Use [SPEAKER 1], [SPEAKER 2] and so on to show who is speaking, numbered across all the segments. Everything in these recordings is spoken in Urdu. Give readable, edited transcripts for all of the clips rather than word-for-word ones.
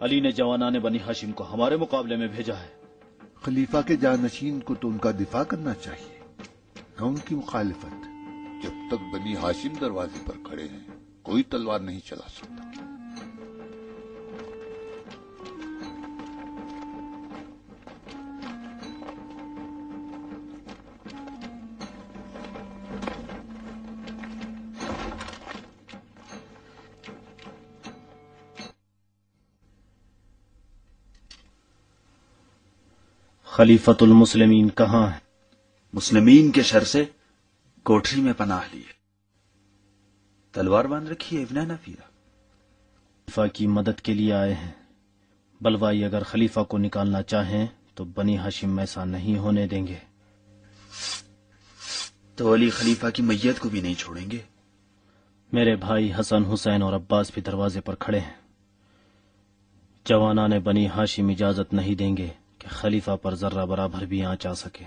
[SPEAKER 1] علی نے جوانان بنی ہاشم کو ہمارے مقابلے میں بھیجا ہے۔
[SPEAKER 2] خلیفہ کے جانشین کو تو ان کا دفاع کرنا چاہیے، نہ ان کی مخالفت۔
[SPEAKER 3] جب تک بنی ہاشم دروازے پر کھڑے ہیں کوئی تلوار نہیں چلا سکتا۔
[SPEAKER 1] خلیفۃ المسلمین کہاں ہے؟
[SPEAKER 4] مسلمین کے شر سے کوٹری میں پناہ لیے، تلوار باندھ رکھی ہے ابن نفیرہ۔
[SPEAKER 1] خلیفہ کی مدد کے لیے آئے ہیں۔ بلوائی اگر خلیفہ کو نکالنا چاہیں تو بنی ہاشم ایسا نہیں ہونے دیں گے۔
[SPEAKER 4] تو علی خلیفہ کی میت کو بھی نہیں چھوڑیں گے۔
[SPEAKER 1] میرے بھائی حسن، حسین اور عباس بھی دروازے پر کھڑے ہیں۔ جوانان بنی ہاشم اجازت نہیں دیں گے کہ خلیفہ پر ذرہ برابر بھی آنچ آ سکے۔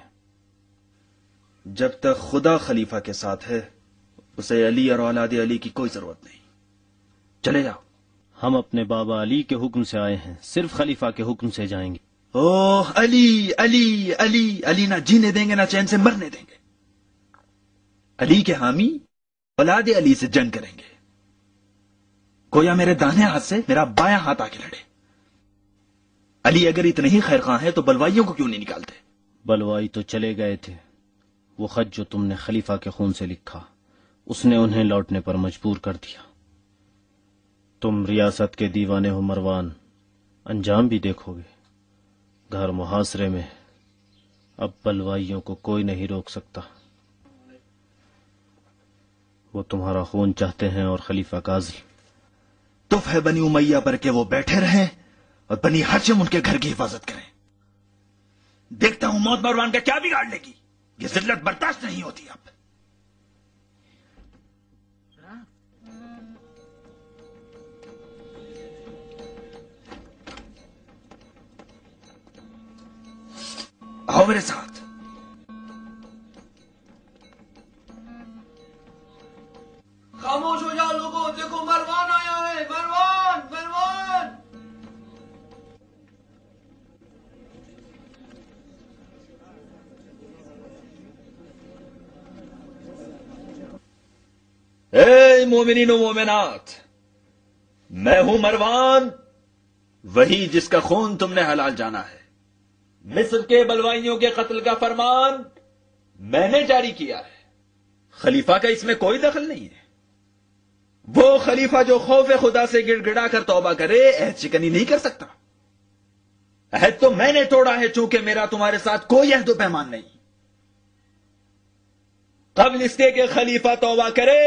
[SPEAKER 4] جب تک خدا خلیفہ کے ساتھ ہے اسے علی اور اولاد علی کی کوئی ضرورت نہیں۔ چلے جاؤ۔
[SPEAKER 1] ہم اپنے بابا علی کے حکم سے آئے ہیں، صرف خلیفہ کے حکم سے جائیں گے۔
[SPEAKER 4] اوہ علی علی علی علی، نہ جینے دیں گے نہ چین سے مرنے دیں گے۔ علی کے حامی اولاد علی سے جنگ کریں گے، گویا میرے داہنے ہاتھ سے میرا بایاں ہاتھ آ کے لڑے۔ علی اگر اتنے ہی خیر خواہ ہیں تو بلوائیوں کو کیوں نہیں نکالتے؟
[SPEAKER 1] بلوائی تو چلے گئے تھے۔ وہ خط جو تم نے خلیفہ کے خون سے لکھا اس نے انہیں لوٹنے پر مجبور کر دیا۔ تم ریاست کے دیوانے ہو مروان، انجام بھی دیکھو گے۔ گھر محاصرے میں، اب بلوائیوں کو کوئی نہیں روک سکتا۔ وہ تمہارا خون چاہتے ہیں اور خلیفہ کا عزل۔
[SPEAKER 4] تف ہے بنی امیہ پر کہ وہ بیٹھے رہیں اور بنی ہاشم ان کے گھر کی حفاظت کریں۔ دیکھتا ہوں موت مروان کا کیا بگاڑ لے گی۔ یہ ذلت برداشت نہیں ہوتی اب۔ آؤ میرے ساتھ۔
[SPEAKER 5] خاموش ہو جاؤ لوگوں، دیکھو مروان آیا ہے، مروان مروان۔
[SPEAKER 4] اے مومنین و مومنات، میں ہوں مروان، وہی جس کا خون تم نے حلال جانا ہے۔ مصر کے بلوائیوں کے قتل کا فرمان میں نے جاری کیا ہے۔ خلیفہ کا اس میں کوئی دخل نہیں ہے۔ وہ خلیفہ جو خوف خدا سے گڑ گڑا کر توبہ کرے عہد شکنی نہیں کر سکتا۔ عہد تو میں نے توڑا ہے، چونکہ میرا تمہارے ساتھ کوئی عہد و پیمان نہیں۔ قبل اس کے کہ خلیفہ توبہ کرے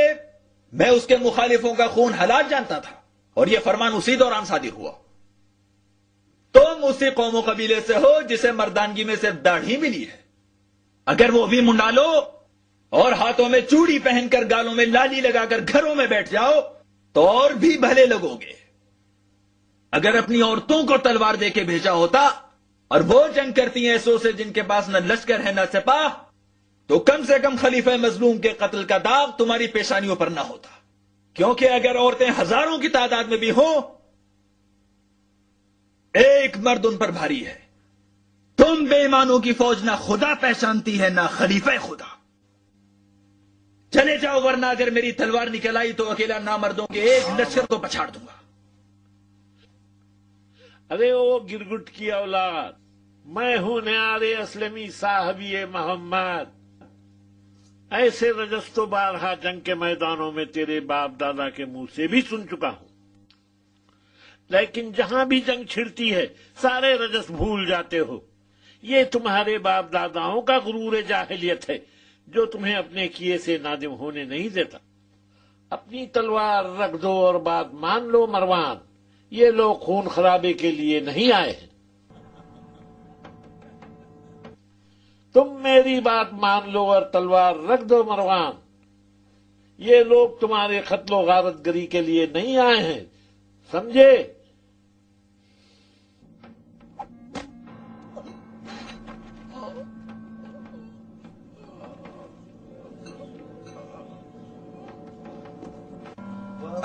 [SPEAKER 4] میں اس کے مخالفوں کا خون حلال جانتا تھا، اور یہ فرمان اسی دوران صادر ہوا۔ تم اسی قوم و قبیلے سے ہو جسے مردانگی میں صرف داڑھی ملی ہے۔ اگر وہ بھی منڈا لو اور ہاتھوں میں چوڑی پہن کر گالوں میں لالی لگا کر گھروں میں بیٹھ جاؤ تو اور بھی بھلے لگو گے۔ اگر اپنی عورتوں کو تلوار دے کے بھیجا ہوتا اور وہ جنگ کرتی ہیں ایسوں سے جن کے پاس نہ لشکر ہے نہ سپاہ، تو کم سے کم خلیفہ مظلوم کے قتل کا داغ تمہاری پیشانیوں پر نہ ہوتا۔ کیونکہ اگر عورتیں ہزاروں کی تعداد میں بھی ہوں، ایک مرد ان پر بھاری ہے۔ تم بے ایمانوں کی فوج نہ خدا پہچانتی ہے نہ خلیفہ خدا۔ چلے جاؤ، ورنہ اگر میری تلوار نکل آئی تو اکیلا نامردوں کے ایک لشکر کو پچھاڑ دوں گا۔
[SPEAKER 6] ارے او گرگٹ کی اولاد، میں ہوں نیارے اسلمی صاحبی محمد۔ ایسے رجس تو بارہا جنگ کے میدانوں میں تیرے باپ دادا کے منہ سے بھی سن چکا ہوں، لیکن جہاں بھی جنگ چھڑتی ہے سارے رجس بھول جاتے ہو۔ یہ تمہارے باپ داداؤں کا غرور جاہلیت ہے جو تمہیں اپنے کیے سے نادم ہونے نہیں دیتا۔ اپنی تلوار رکھ دو اور بات مان لو مروان، یہ لوگ خون خرابے کے لیے نہیں آئے ہیں۔ تم میری بات مان لو اور تلوار رکھ دو مروان، یہ لوگ تمہارے قتل و غارت گری کے لیے نہیں آئے ہیں، سمجھے؟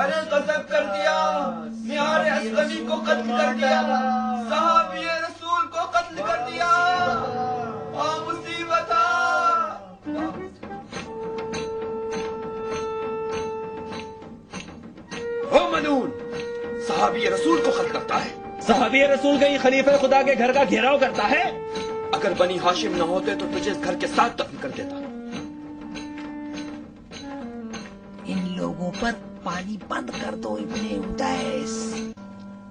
[SPEAKER 5] ارے غضب کر دیا، نہار اسلمی کو قتل کر دیا، صحابی رسول کو قتل کر دیا، مصیبت
[SPEAKER 7] ہو ملون، صحابی رسول کو قتل کرتا ہے۔
[SPEAKER 4] صحابی رسول کا یہ خلیفہ خدا کے گھر کا گھیراؤ کرتا ہے۔
[SPEAKER 7] اگر بنی ہاشم نہ ہوتے تو تجھے اس گھر کے ساتھ دفن کر دیتا۔
[SPEAKER 8] ان لوگوں پر پانی بند کر دو ابن ادیس،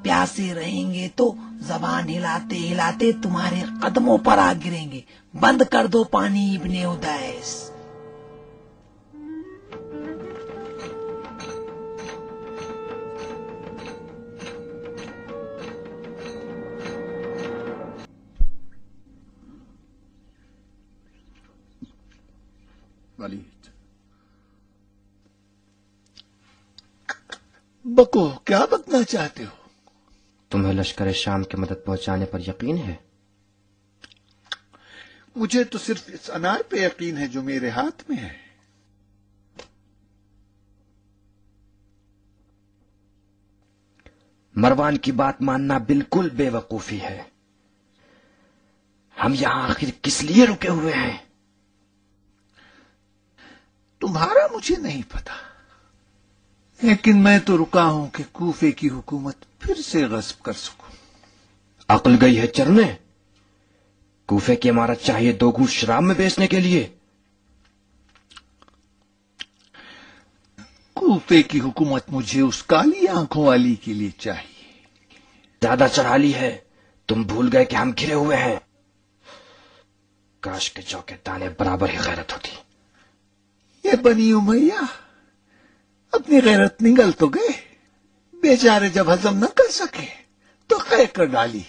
[SPEAKER 8] پیاسے رہیں گے تو زبان ہلاتے ہلاتے تمہارے قدموں پر آ گریں گے، بند کر دو پانی ابن ادیس۔
[SPEAKER 2] ولید، بکو، کیا بکنا چاہتے ہو؟
[SPEAKER 9] تمہیں لشکر شام کی مدد پہنچانے پر یقین ہے؟
[SPEAKER 2] مجھے تو صرف اس انار پہ یقین ہے جو میرے ہاتھ میں ہے۔
[SPEAKER 9] مروان کی بات ماننا بالکل بے وقوفی ہے۔ ہم یہاں آخر کس لیے رکے ہوئے ہیں؟
[SPEAKER 2] تمہارا مجھے نہیں پتا، لیکن میں تو رکا ہوں کہ کوفے کی حکومت پھر سے غصب کر سکوں۔
[SPEAKER 9] عقل گئی ہے چرنے؟ کوفے کی عمارت چاہیے 2 گھونٹ شراب میں بیچنے کے لیے؟
[SPEAKER 2] کوفے کی حکومت مجھے اس کالی آنکھوں والی کے لیے چاہیے۔
[SPEAKER 9] زیادہ چڑھا لی ہے، تم بھول گئے کہ ہم گھرے ہوئے ہیں۔ کاش کے جو کے دانے برابر ہی غیرت ہوتی۔
[SPEAKER 2] یہ بنی امیہ اپنی غیرت نگل تو گئے، بیچارے جب ہضم نہ کر سکے تو قے کر ڈالی۔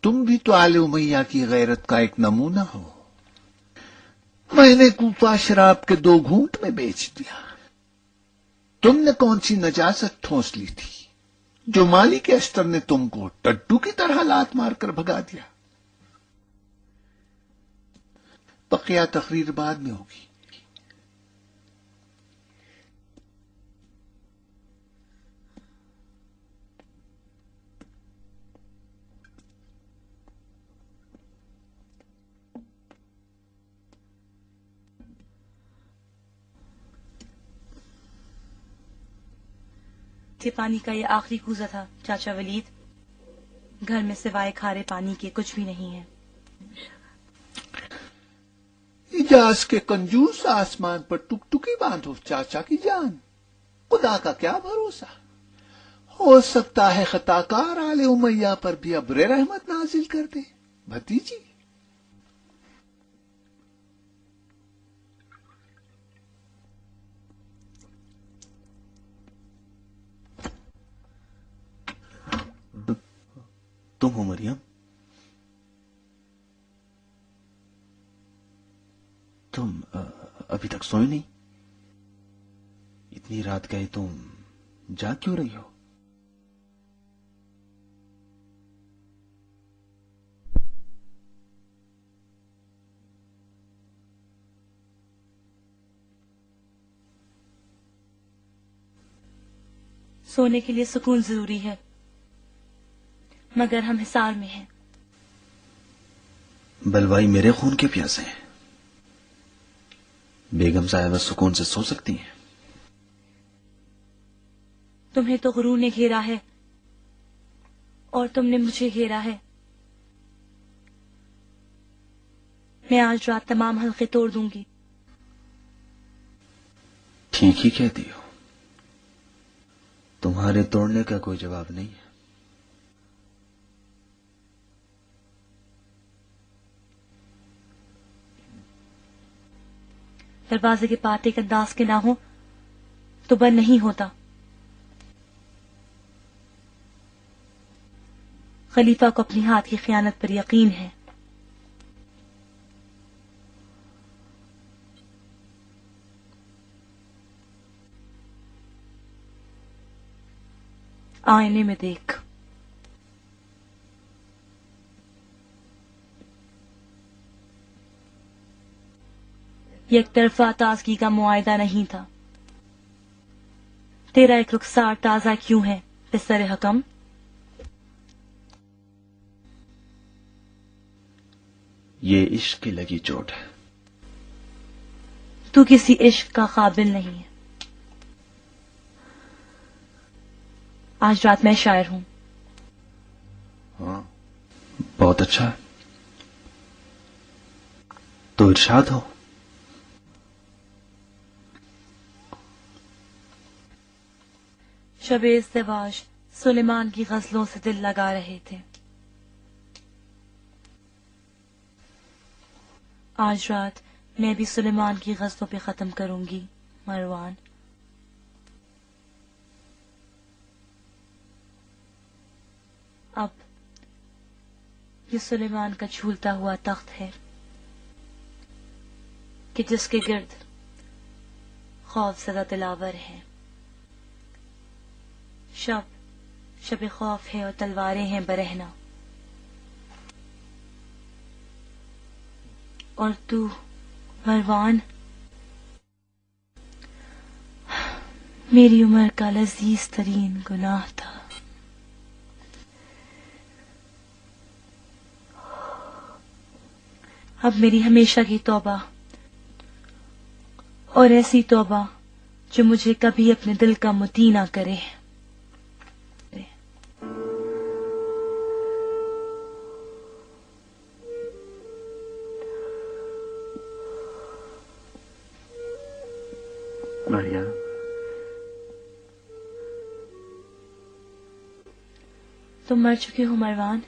[SPEAKER 2] تم بھی تو آل امیہ کی غیرت کا ایک نمونہ ہو۔ میں نے کوفہ شراب کے 2 گھونٹ میں بیچ دیا۔ تم نے کون سی نجاست ٹھونس لی تھی جو مالک اشتر نے تم کو ٹڈو کی طرح لات مار کر بھگا دیا؟ بقیہ تقریر بعد میں ہوگی۔
[SPEAKER 10] پانی کا یہ آخری کوزہ تھا چاچا ولید، گھر میں سوائے کھارے پانی کے کچھ بھی نہیں ہے۔
[SPEAKER 2] اجاز کے کنجوس آسمان پر ٹکٹکی باندھو چاچا کی جان، خدا کا کیا بھروسہ، ہو سکتا ہے خطا کار آل امیہ پر بھی ابر رحمت نازل کر دے بھتیجی۔
[SPEAKER 1] تم ہو مریم؟ تم ابھی تک سوئی نہیں؟ اتنی رات گئے تم جاگ کیوں رہی ہو؟
[SPEAKER 10] سونے کے لیے سکون ضروری ہے، مگر ہم حصار میں ہیں۔
[SPEAKER 1] بلوائی میرے خون کے پیاسے ہیں، بیگم صاحبہ سکون سے سو سکتی ہیں۔
[SPEAKER 10] تمہیں تو غرور نے گھیرا ہے اور تم نے مجھے گھیرا ہے۔ میں آج رات تمام حلقے توڑ دوں گی۔
[SPEAKER 1] ٹھیک ہی کہتی ہو، تمہارے توڑنے کا کوئی جواب نہیں ہے۔
[SPEAKER 10] دروازے کے پاتے ایک انداز کے نہ ہو تو بند نہیں ہوتا۔ خلیفہ کو اپنی ہاتھ کی خیانت پر یقین ہے۔ آئینے میں دیکھ۔ یک طرفہ تازگی کا معاہدہ نہیں تھا، تیرا ایک رخسار تازہ کیوں ہے پسر حکم،
[SPEAKER 1] یہ عشق کی لگی چوٹ ہے.
[SPEAKER 10] تو کسی عشق کا قابل نہیں ہے. آج رات میں شاعر ہوں.
[SPEAKER 3] ہاں
[SPEAKER 1] بہت اچھا ہے. تو ارشاد ہو.
[SPEAKER 10] شب ازدواج سلیمان کی غزلوں سے دل لگا رہے تھے. آج رات میں بھی سلیمان کی غزلوں پہ ختم کروں گی مروان. اب یہ سلیمان کا جھولتا ہوا تخت ہے کہ جس کے گرد خوف زدہ دلاور ہے. شب خوف ہے اور تلواریں ہیں برہنہ. اور تو مروان میری عمر کا لذیذ ترین گناہ تھا. اب میری ہمیشہ کی توبہ، اور ایسی توبہ جو مجھے کبھی اپنے دل کا مطیع نہ کرے.
[SPEAKER 1] مریم،
[SPEAKER 10] تم مر چکے ہو مروان.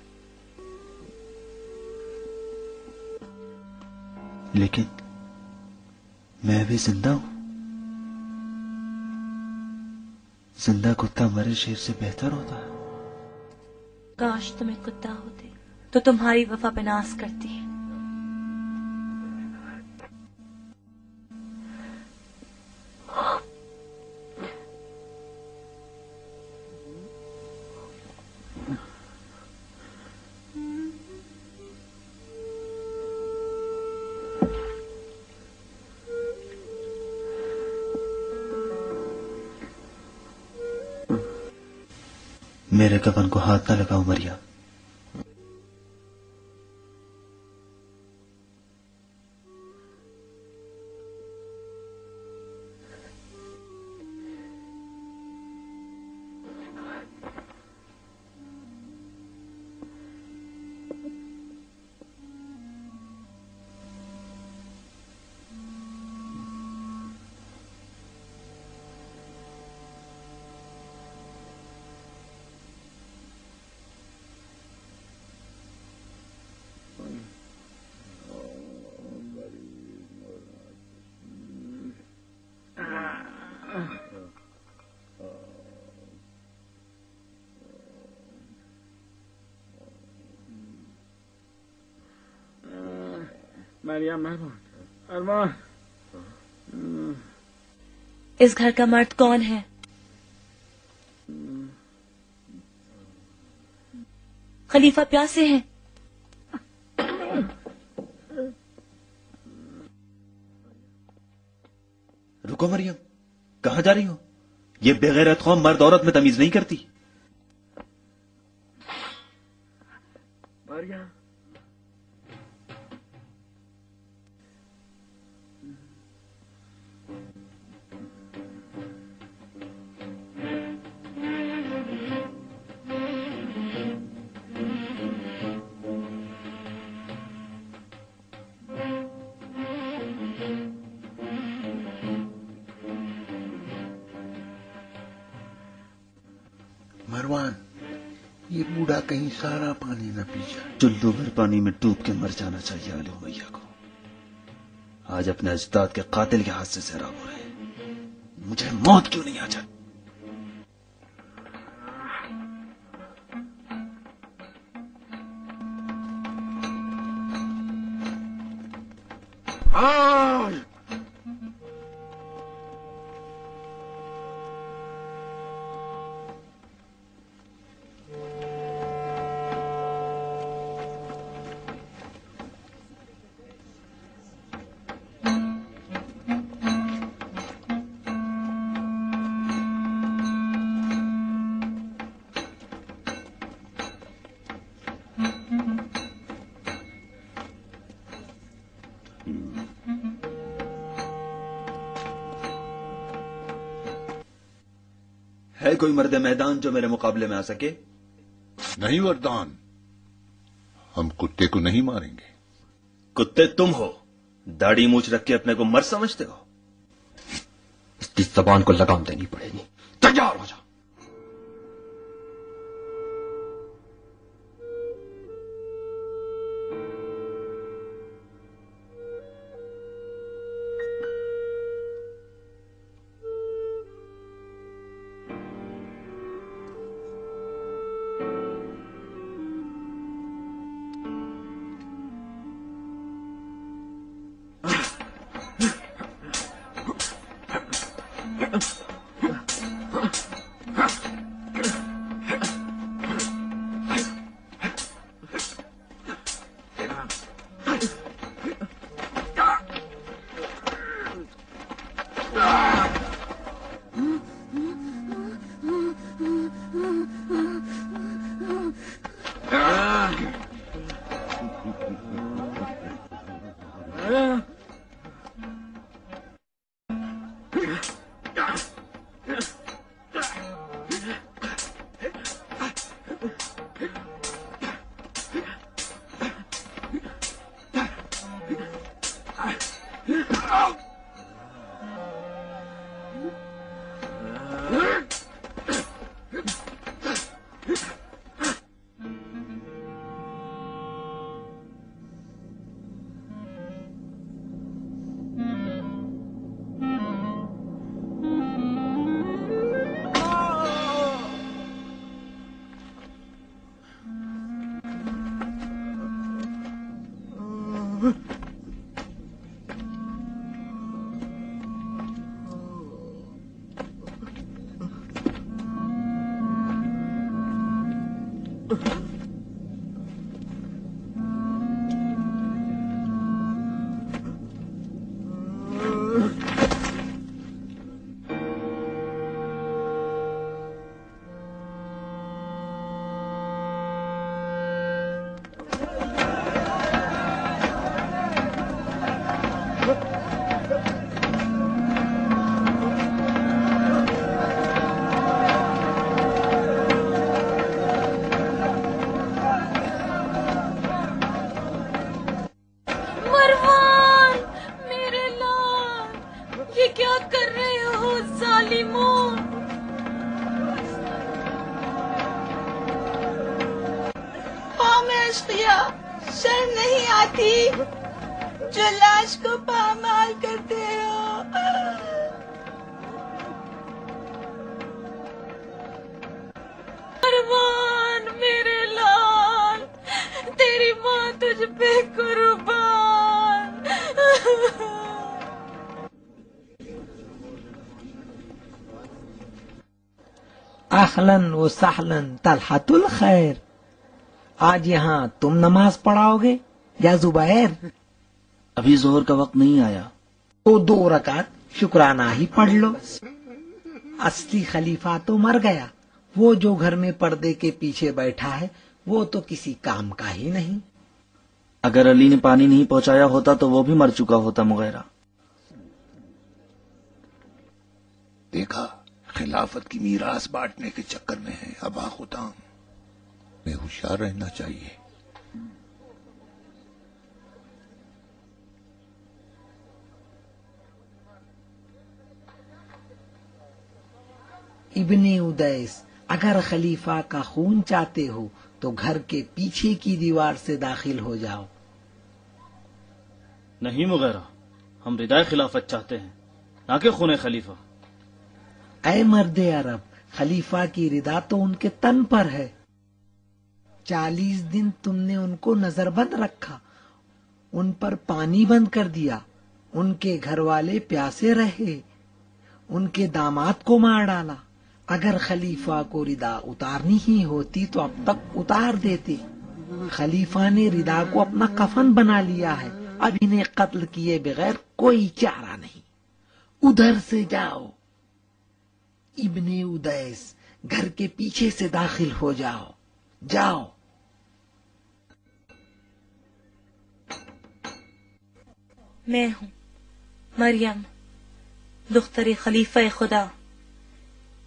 [SPEAKER 1] لیکن میں ابھی زندہ ہوں. زندہ کتا مرے شیر سے بہتر ہوتا ہے.
[SPEAKER 10] کاش تم ایک کتا ہوتے تو تمہاری وفا پہ ناز کرتی.
[SPEAKER 1] میرے کفن کو ہاتھ نہ لگاؤ مریم.
[SPEAKER 6] مریم ارمان،
[SPEAKER 10] اس گھر کا مرد کون ہے؟ خلیفہ پیاسے ہیں.
[SPEAKER 1] رکو مریم، کہاں جا رہی ہو؟ یہ بغیرت قوم مرد عورت میں تمیز نہیں کرتی.
[SPEAKER 6] مریم
[SPEAKER 2] مروان، یہ بوڑھا کہیں سارا پانی نہ پی جائے.
[SPEAKER 1] چلو بھر پانی میں ڈوب کے مر جانا چاہیے علی امیہ کو. آج اپنے اجداد کے قاتل کے ہاتھ سے سیراب ہو رہے ہیں. مجھے موت کیوں نہیں آ جاتی؟
[SPEAKER 4] ہے کوئی مرد میدان جو میرے مقابلے میں آ سکے؟
[SPEAKER 3] نہیں وردان، ہم کتے کو نہیں ماریں گے۔
[SPEAKER 7] کتے تم ہو، داڑھی مونچھ رکھ کے اپنے کو مرد سمجھتے ہو؟
[SPEAKER 9] اس کی زبان کو لگام دینی پڑے گی۔ تیار ہو جا۔
[SPEAKER 8] شرم نہیں آتی جو لاش کو پامال کرتے ہو؟ مروان میرے لال، تیری ماں تجھ پہ قربان۔ اہلن و سہلن طلحت الخیر، آج یہاں تم نماز پڑھاؤ گے یا زبیر؟
[SPEAKER 11] ابھی ظہر کا وقت نہیں آیا
[SPEAKER 8] تو 2 رکعت شکرانہ ہی پڑھ لو۔ اصلی خلیفہ تو مر گیا، وہ جو گھر میں پردے کے پیچھے بیٹھا ہے وہ تو کسی کام کا ہی نہیں۔
[SPEAKER 11] اگر علی نے پانی نہیں پہنچایا ہوتا تو وہ بھی مر چکا ہوتا مغیرہ۔
[SPEAKER 2] دیکھا، خلافت کی میراث بانٹنے کے چکر میں ہے ابا خدام،
[SPEAKER 3] میں ہوشیار رہنا چاہیے۔
[SPEAKER 8] ابن ادیس، اگر خلیفہ کا خون چاہتے ہو تو گھر کے پیچھے کی دیوار سے داخل ہو جاؤ۔
[SPEAKER 1] نہیں مغیرہ، ہم ردائے خلافت چاہتے ہیں، نہ کہ خون خلیفہ۔
[SPEAKER 8] اے مرد عرب، خلیفہ کی ردا تو ان کے تن پر ہے۔ 40 دن تم نے ان کو نظر بند رکھا، ان پر پانی بند کر دیا، ان کے گھر والے پیاسے رہے، ان کے داماد کو مار ڈالا۔ اگر خلیفہ کو ردا اتارنی ہی ہوتی تو اب تک اتار دیتے۔ خلیفہ نے ردا کو اپنا کفن بنا لیا ہے، اب انہیں قتل کیے بغیر کوئی چارہ نہیں۔ ادھر سے جاؤ۔ ابن ادیس، گھر کے پیچھے سے داخل ہو جاؤ، جاؤ۔
[SPEAKER 10] میں ہوں مریم، دختر خلیفہ خدا،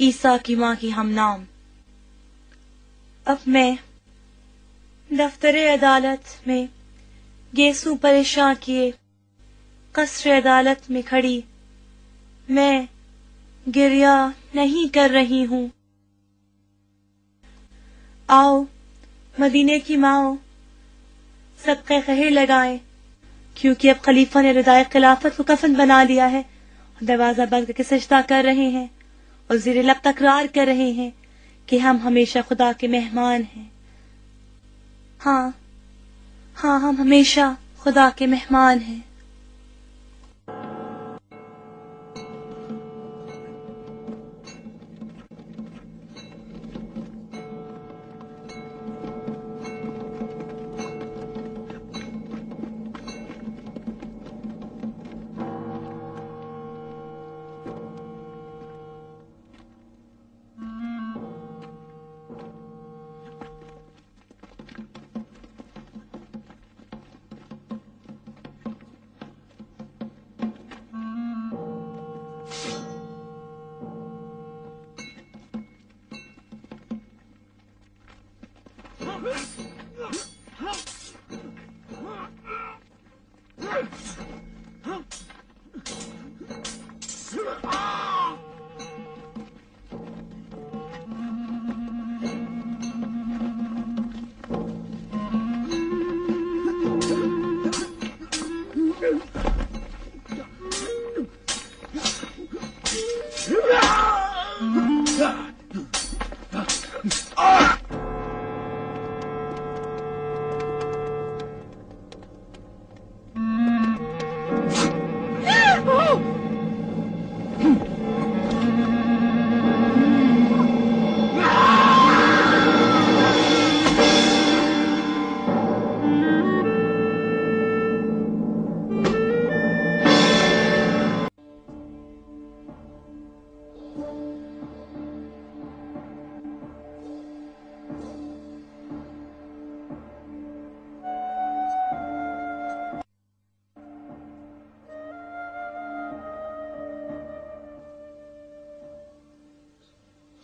[SPEAKER 10] عیسیٰ کی ماں کی ہم نام. اب میں دفتر عدالت میں گیسو پریشان کیے قصر عدالت میں کھڑی میں گریہ نہیں کر رہی ہوں. آؤ مدینے کی ماں صدقے خیر لگائیں، کیونکہ اب خلیفہ نے ردائے خلافت کو کفن بنا لیا ہے. دروازہ بند کر کے سجدہ کر رہے ہیں اور زیر لب تکرار کر رہے ہیں کہ ہم ہمیشہ خدا کے مہمان ہیں. ہاں ہاں، ہم ہمیشہ خدا کے مہمان ہیں.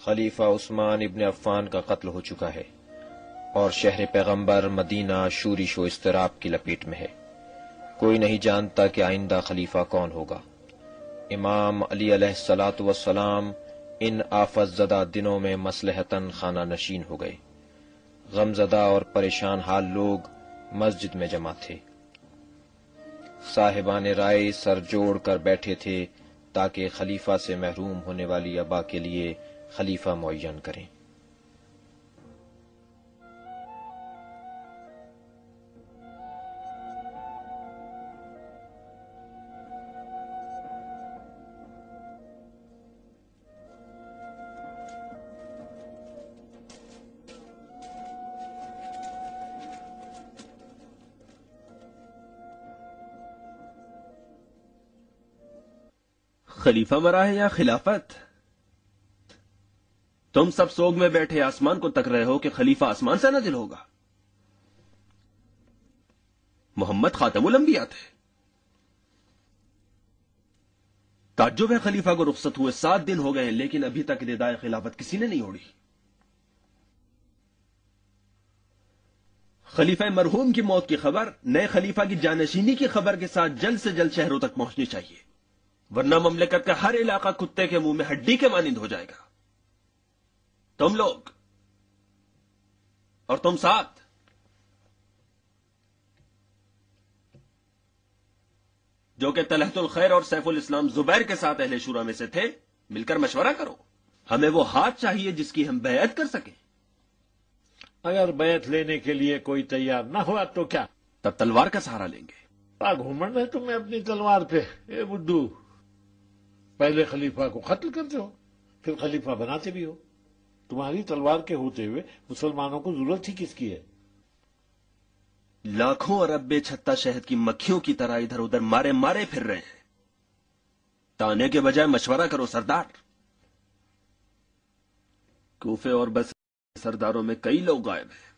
[SPEAKER 9] خلیفہ عثمان ابن عفان کا قتل ہو چکا ہے اور شہر پیغمبر مدینہ شورش و اضطراب کی لپیٹ میں ہے. کوئی نہیں جانتا کہ آئندہ خلیفہ کون ہوگا. امام علی علیہ الصلاۃ والسلام ان آفت زدہ دنوں میں مصلحتاً خانہ نشین ہو گئے. غم زدہ اور پریشان حال لوگ مسجد میں جمع تھے. صاحبان رائے سر جوڑ کر بیٹھے تھے تاکہ خلیفہ سے محروم ہونے والی ابا کے لیے خلیفہ معین کریں.
[SPEAKER 7] خلیفہ مرا ہے یا خلافت؟ تم سب سوگ میں بیٹھے آسمان کو تک رہے ہو کہ خلیفہ آسمان سے نازل ہوگا. محمد خاتم الانبیاء تھے. تعجب ہے خلیفہ کو رخصت ہوئے 7 دن ہو گئے ہیں لیکن ابھی تک ردائے خلافت کسی نے نہیں اوڑھی. خلیفہ مرحوم کی موت کی خبر نئے خلیفہ کی جانشینی کی خبر کے ساتھ جلد سے جلد شہروں تک پہنچنی چاہیے، ورنہ مملکت کا ہر علاقہ کتے کے منہ میں ہڈی کے مانند ہو جائے گا. تم لوگ اور تم ساتھ جو کہ طلحت الخیر اور سیف الاسلام زبیر کے ساتھ اہل شورا میں سے تھے، مل کر مشورہ کرو. ہمیں وہ ہاتھ چاہیے جس کی ہم بیعت کر سکیں.
[SPEAKER 6] اگر بیعت لینے کے لیے کوئی تیار نہ ہوا تو کیا؟
[SPEAKER 7] تب تلوار کا سہارا لیں گے.
[SPEAKER 6] گھومن ہے تمہیں اپنی تلوار پہ. اے بدھو، پہلے خلیفہ کو قتل کرتے ہو پھر خلیفہ بناتے بھی ہو. تمہاری تلوار کے ہوتے ہوئے مسلمانوں کو ضرورت ہی کس کی ہے؟
[SPEAKER 7] لاکھوں ارب بے چھتا شہد کی مکھیوں کی طرح ادھر ادھر مارے مارے پھر رہے ہیں. تانے کے بجائے مشورہ کرو سردار. کوفے اور بس سرداروں میں کئی لوگ غائب ہیں.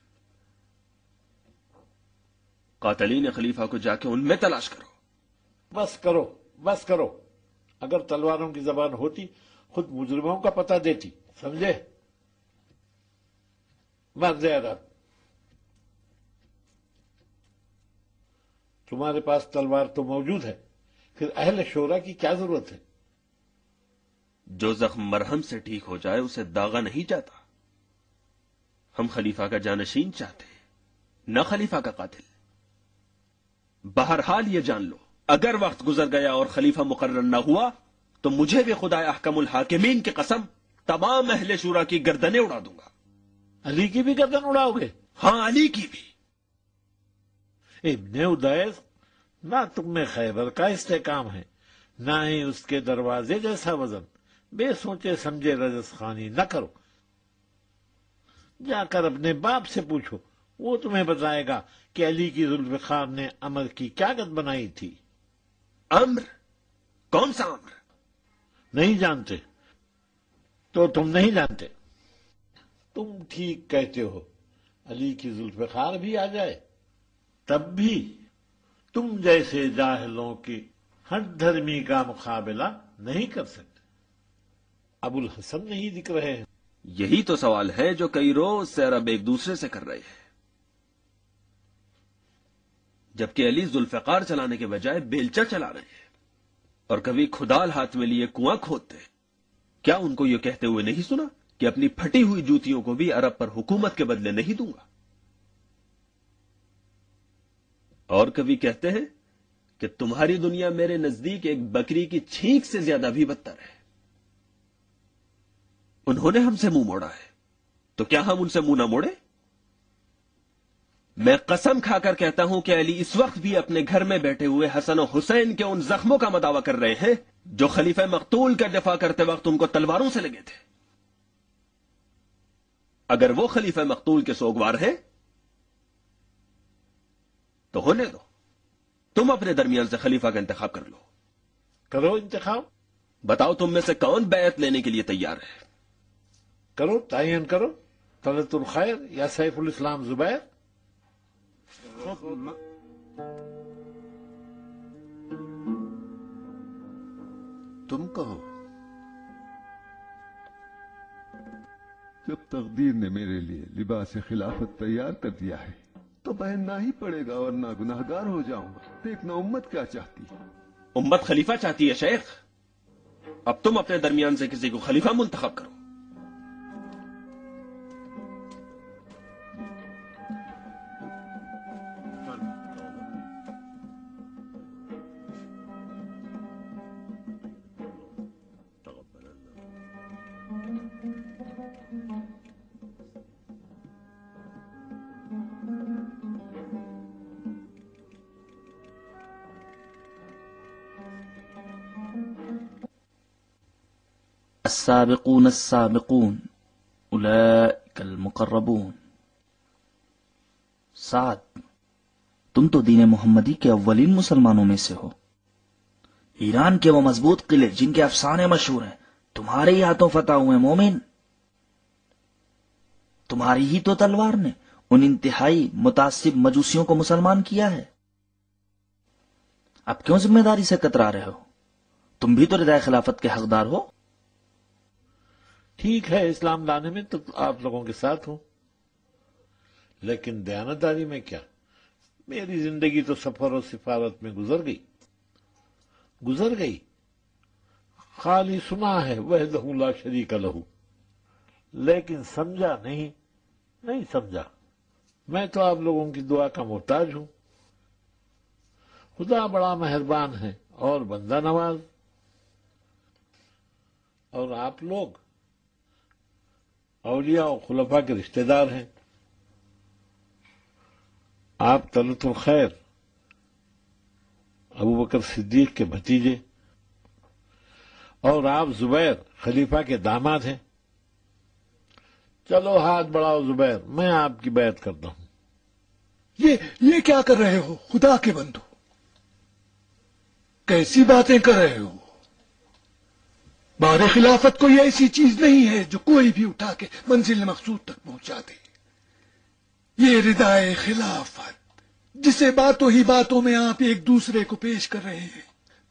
[SPEAKER 7] قاتلین خلیفہ کو جا کے ان میں تلاش کرو.
[SPEAKER 6] بس کرو بس کرو. اگر تلواروں کی زبان ہوتی خود مجرموں کا پتہ دیتی، سمجھے؟ مرد عرب، تمہارے پاس تلوار تو موجود ہے، پھر اہل شورا کی کیا ضرورت ہے؟
[SPEAKER 7] جو زخم مرہم سے ٹھیک ہو جائے اسے داغا نہیں جاتا. ہم خلیفہ کا جانشین چاہتے ہیں، نہ خلیفہ کا قاتل. بہرحال یہ جان لو، اگر وقت گزر گیا اور خلیفہ مقرر نہ ہوا تو مجھے بھی خدا احکم الحاکمین کی قسم تمام اہل شورا کی گردنیں اڑا دوں گا.
[SPEAKER 6] علی کی بھی گردن اڑاؤ گے؟
[SPEAKER 7] ہاں، علی کی بھی.
[SPEAKER 6] ابن ادیس، نہ تم میں خیبر کا استحکام ہے، نہ ہی اس کے دروازے جیسا وزن. بے سوچے سمجھے رجس خانی نہ کرو. جا کر اپنے باپ سے پوچھو، وہ تمہیں بتائے گا کہ علی کی ذوالفقار نے امر کی کیا گت بنائی تھی.
[SPEAKER 7] امر؟ کون سا امر؟
[SPEAKER 6] نہیں جانتے تو تم نہیں جانتے. تم ٹھیک کہتے ہو، علی کی ذوالفقار بھی آ جائے تب بھی تم جیسے جاہلوں کی ہٹ دھرمی کا مقابلہ نہیں کر سکتے. ابو الحسن نہیں دکھ رہے ہیں.
[SPEAKER 7] یہی تو سوال ہے جو کئی روز سے عرب ایک دوسرے سے کر رہے ہیں. جبکہ علی ذوالفقار چلانے کے بجائے بیلچا چلا رہے ہیں، اور کبھی کھدال ہاتھ میں لیے کنواں کھودتے. کیا ان کو یہ کہتے ہوئے نہیں سنا کہ اپنی پھٹی ہوئی جوتیوں کو بھی عرب پر حکومت کے بدلے نہیں دوں گا؟ اور کبھی کہتے ہیں کہ تمہاری دنیا میرے نزدیک ایک بکری کی چھینک سے زیادہ بھی بدتر ہے. انہوں نے ہم سے منہ موڑا ہے تو کیا ہم ان سے منہ نہ موڑے؟ میں قسم کھا کر کہتا ہوں کہ علی اس وقت بھی اپنے گھر میں بیٹھے ہوئے حسن و حسین کے ان زخموں کا مداوع کر رہے ہیں جو خلیفہ مقتول کا دفاع کرتے وقت ان کو تلواروں سے لگے تھے. اگر وہ خلیفہ مقتول کے سوگوار ہیں تو ہونے دو. تم اپنے درمیان سے خلیفہ کا انتخاب کر لو.
[SPEAKER 6] کرو انتخاب.
[SPEAKER 7] بتاؤ تم میں سے کون بیعت لینے کے لیے تیار ہے؟
[SPEAKER 6] کرو، تعین کرو. طلعت الخیر یا سیف الاسلام زبیر؟
[SPEAKER 3] تم کہو. جب تقدیر نے میرے لیے لباس خلافت تیار کر دیا ہے تو پہننا ہی پڑے گا، ورنہ گناہگار ہو جاؤں گا. دیکھنا امت کیا چاہتی ہے.
[SPEAKER 7] امت خلیفہ چاہتی ہے شیخ. اب تم اپنے درمیان سے کسی کو خلیفہ منتخب کرو.
[SPEAKER 11] السابقون السابقون اولئک المقربون. سعد، تم تو دین محمدی کے اولین مسلمانوں میں سے ہو. ایران کے وہ مضبوط قلعے جن کے افسانے مشہور ہیں تمہارے ہی ہاتھوں فتح ہوئے. مومن، تمہاری ہی تو تلوار نے ان انتہائی متعصب مجوسیوں کو مسلمان کیا ہے. اب کیوں ذمہ داری سے کترا رہے ہو؟ تم بھی تو ردائے خلافت کے حقدار ہو.
[SPEAKER 6] ٹھیک ہے، اسلام لانے میں تو آپ لوگوں کے ساتھ ہوں، لیکن دیانتداری میں کیا؟ میری زندگی تو سفر و سفارت میں گزر گئی. خالی سنا ہے وحدہ لا شریک لہ، لیکن سمجھا نہیں سمجھا. میں تو آپ لوگوں کی دعا کا محتاج ہوں. خدا بڑا مہربان ہے اور بندہ نواز. اور آپ لوگ اولیاء و خلفاء کے رشتہ دار ہیں. آپ طلعت الخیر ابو بکر صدیق کے بھتیجے، اور آپ زبیر خلیفہ کے داماد ہیں. چلو ہاتھ بڑھاؤ زبیر، میں آپ کی بیعت کرتا ہوں.
[SPEAKER 2] یہ کیا کر رہے ہو خدا کے بندو؟ کیسی باتیں کر رہے ہو؟ بار خلافت کوئی ایسی چیز نہیں ہے جو کوئی بھی اٹھا کے منزل مقصود تک پہنچا دے. یہ ردائے خلافت جسے باتوں ہی باتوں میں آپ ایک دوسرے کو پیش کر رہے ہیں،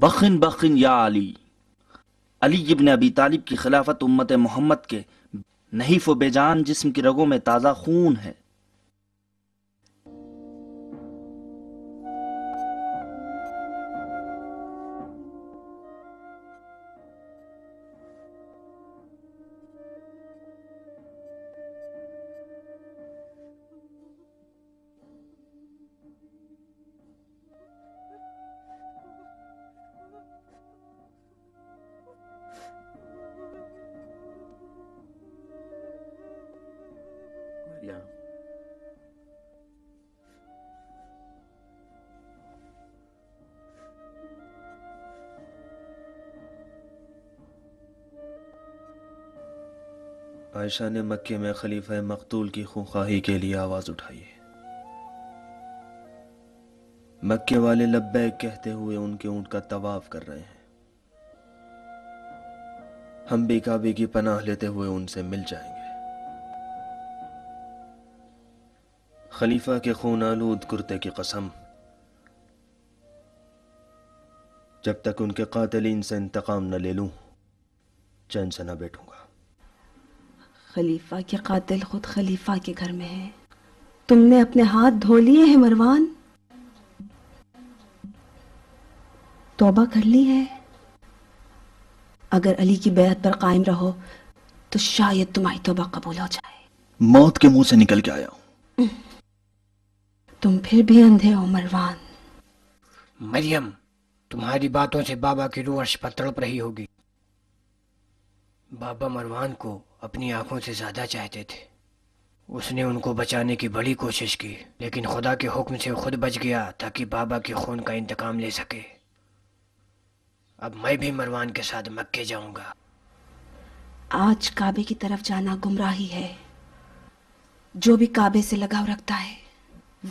[SPEAKER 11] بخن بخن یا علی، علی ابن ابی طالب کی خلافت امت محمد کے نحیف و بے جان جسم کی رگوں میں تازہ خون ہے۔
[SPEAKER 7] عائشہ نے مکے میں خلیفہ مقتول کی خونخواہی کے لیے آواز اٹھائی ہے۔ مکے والے لبیک کہتے ہوئے ان کے اونٹ کا طواف کر رہے ہیں۔ ہم بھی کعبے کی پناہ لیتے ہوئے ان سے مل جائیں گے۔ خلیفہ کے خون آلود کرتے کی قسم، جب تک ان کے قاتلین سے انتقام نہ لے لوں چین سے نہ بیٹھوں گا۔
[SPEAKER 12] خلیفہ کے قاتل خود خلیفہ کے گھر میں ہے، تم نے اپنے ہاتھ دھو لیے ہیں مروان؟ توبہ کر لی ہے؟ اگر علی کی بیعت پر قائم رہو تو شاید تمہاری توبہ قبول ہو جائے۔
[SPEAKER 11] موت کے منہ سے نکل کے آیا ہوں۔
[SPEAKER 12] تم پھر بھی اندھے ہو مروان۔
[SPEAKER 13] مریم، تمہاری باتوں سے بابا کی روح عرش پر تڑپ رہی ہوگی۔ بابا مروان کو اپنی آنکھوں سے زیادہ چاہتے تھے، اس نے ان کو بچانے کی بڑی کوشش کی، لیکن خدا کے حکم سے خود بچ گیا تاکہ بابا کے خون کا انتقام لے سکے۔ اب میں بھی مروان کے ساتھ مکے جاؤں گا۔
[SPEAKER 12] آج کعبے کی طرف جانا گمراہی ہے۔ جو بھی کعبے سے لگاؤ رکھتا ہے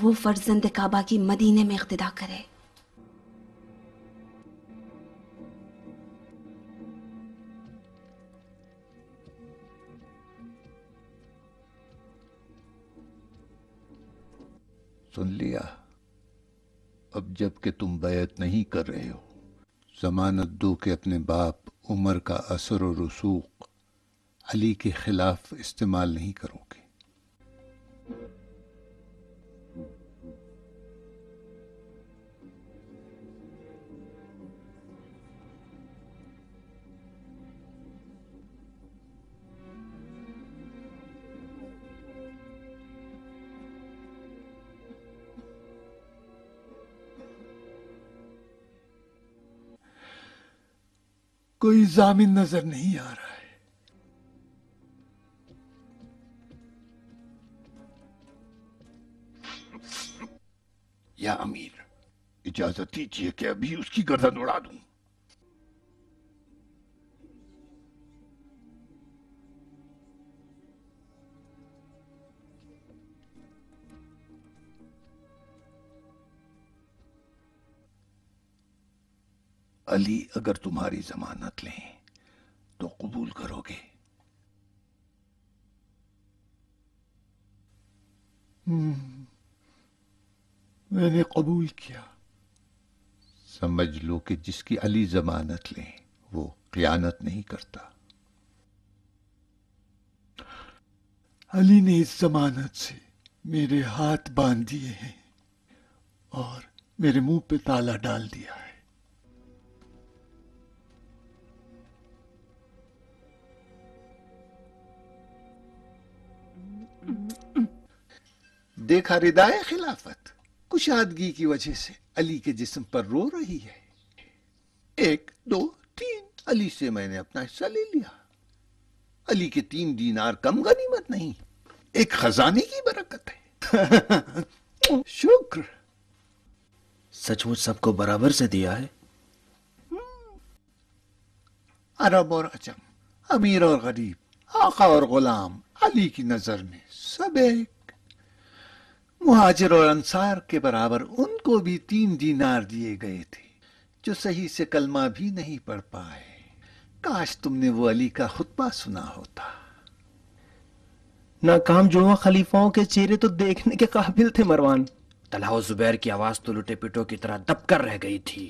[SPEAKER 12] وہ فرزند کعبہ کی مدینے میں اقتدا کرے۔
[SPEAKER 2] سن لیا؟ اب جب کہ تم بیعت نہیں کر رہے ہو، ضمانت دو کہ اپنے باپ عمر کا اثر و رسوخ علی کے خلاف استعمال نہیں کرو گے۔ کوئی ضامن نظر نہیں آ رہا ہے۔ یا امیر، اجازت دیجیے کہ ابھی اس کی گردن اڑا دوں۔ علی اگر تمہاری ضمانت لیں تو قبول کرو گے؟ میں نے قبول کیا۔ سمجھ لو کہ جس کی علی ضمانت لیں وہ خیانت نہیں کرتا۔ علی نے اس ضمانت سے میرے ہاتھ باندھ دیے ہیں اور میرے منہ پہ تالا ڈال دیا ہے۔ دیکھا ردائے خلافت کشادگی کی وجہ سے علی کے جسم پر رو رہی ہے۔ 1 2 3 علی سے میں نے اپنا حصہ لے لیا۔ علی کے 3 دینار کم غنیمت نہیں، ایک خزانے کی برکت ہے۔ شکر۔
[SPEAKER 7] سچ مچ سب کو برابر سے دیا ہے؟
[SPEAKER 2] عرب اور عجم، امیر اور غریب، آقا اور غلام، علی کی نظر میں سب ایک۔ مہاجر اور انصار کے برابر ان کو بھی 3 دینار دیے گئے تھے جو صحیح سے کلمہ بھی نہیں پڑھ پائے۔ کاش تم نے وہ علی کا خطبہ سنا ہوتا۔
[SPEAKER 7] ناکام جوہ خلیفاؤں کے چہرے تو دیکھنے کے قابل تھے مروان۔
[SPEAKER 13] طلحہ و زبیر کی آواز تو لٹے پٹوں کی طرح دب کر رہ گئی تھی۔